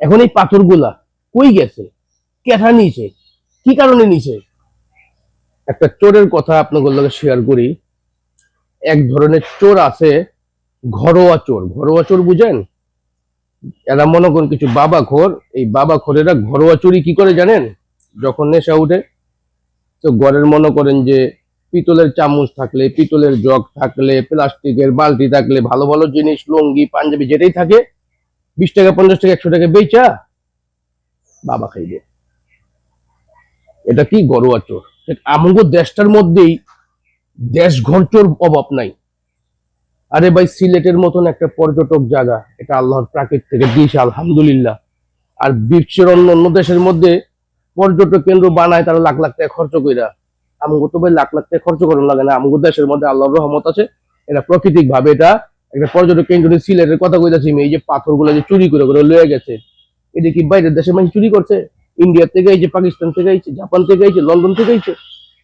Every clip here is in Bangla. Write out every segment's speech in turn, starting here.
এখন এই পাথরগুলা কই গেছে, কেথা নিছে, কি কারণে নিছে? একটা চোরের কথা আপনাদের লগে শেয়ার করি। এক ধরনের চোর আছে, ঘরোয়া চোর। ঘরোয়া চোর বুঝেন? এরা মনে করেন কিছু বাবাখোর, এই বাবাখোরেরা ঘরোয়া চুরি কি করে জানেন? যখন নেশা উঠে, তো ঘরের মনে করেন যে পিতলের চামচ থাকলে, পিতলের জগ থাকলে, প্লাস্টিকের বালতি থাকলে, ভালো ভালো জিনিস, লুঙ্গি পাঞ্জাবি যেটাই থাকে, 20 টাকা 50 টাকা 100 টাকা বেচা বাবা খাইবে। এটা কি ঘরোয়া চোর। আমগো দেশটার মধ্যেই দেশ ঘর চোর অভাব নাই। আরে ভাই, সিলেটের মতন একটা পর্যটক জায়গা, এটা আল্লাহর প্রাকৃতিক থেকে দিয়েছে আলহামদুলিল্লাহ। আর বিশ্বের অন্য অন্য দেশের মধ্যে পর্যটক কেন্দ্র বানায় তারা লাখ লাখ টাকা খরচ কইরা। আমগো তো ভাই লাখ লাখ টাকা খরচ করার লাগে না। আমগো দেশের মধ্যে আল্লাহর রহমত আছে, এটা প্রাকৃতিক ভাবে এটা একটা পর্যটক কেন্দ্র। সিলেটের কথা কইতাছি, এই যে পাথরগুলো যে চুরি করে করে লয়ে গেছে, এটা কি বাইরের দেশের মানুষ চুরি করছে? ইন্ডিয়া থেকে আইছে, পাকিস্তান থেকে আইছে, জাপান থেকে আইছে, লন্ডন থেকে আইছে।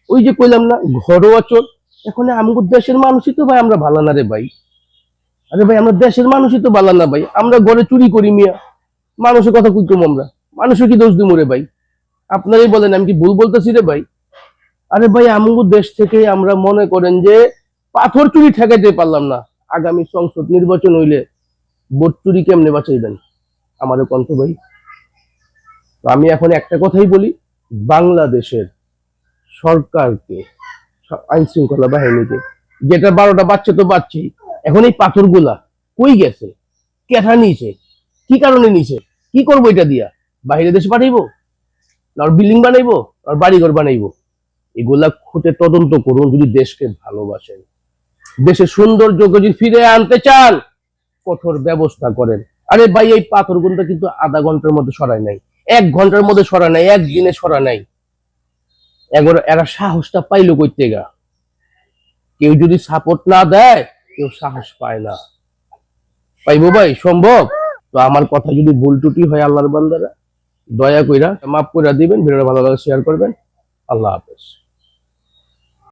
ওই যে কইলাম না, ঘরোয়া চোর। এখন আমগো দেশের মানুষই তো ভাই আমরা ভালো না রে ভাই। আরে ভাই, আমরা দেশের মানুষই তো ভালো না ভাই। আমরা ঘরে চুরি করি মিয়া, মানুষের কথা কই কম আমরা? মানুষের কি দোষ দিব রে ভাই? আপনারাই বলেন, আমি কি ভুল বলতেছি রে ভাই? আরে ভাই, আমগো দেশ থেকে আমরা মনে করেন যে পাথর চুরি ঠেকাইতে পারলাম না, আগামী সংসদ নির্বাচন হইলে ভোট চুরি কেমনে বাঁচাইবেন আমারও কণ্ঠ ভাই? তো আমি এখন একটা কথাই বলি, বাংলাদেশের সরকারকে, আইন শৃঙ্খলা বাহিনীকে, যেটা 12টা বাচ্চা তো বাচ্চাই, এখন এই পাথরগুলা কই গেছে, কেথা নিছে, কি কারণে নিছে, কি করবো এটা দিয়া? বাইরে দেশে পাঠাইবো, আর বিল্ডিং বানাইবো, আর বাড়িঘর বানাইবো? এগুলা খুঁটে তদন্ত করুন। যদি দেশকে ভালোবাসেন, দেশের সৌন্দর্যকে যদি ফিরে আনতে চান, কঠোর ব্যবস্থা করেন। আরে ভাই, এই পাথরগুলো কিন্তু আধা ঘন্টার মধ্যে সরায় নাই, 1 ঘন্টার মধ্যে সরায় নাই, একদিনে সরা নাই। এরা সাহসটা পাইলো কই থেকে? কেউ যদি সাপোর্ট না দেয়, কেউ সাহস পায় না। পাইবো ভাই? সম্ভব? তো আমার কথা যদি ভুল ত্রুটি হয়, আল্লাহর বান্দারা দয়া কইরা মাফ করে দিবেন। ভিডিওটা ভালো লাগে শেয়ার করবেন। আল্লাহ হাফেজ।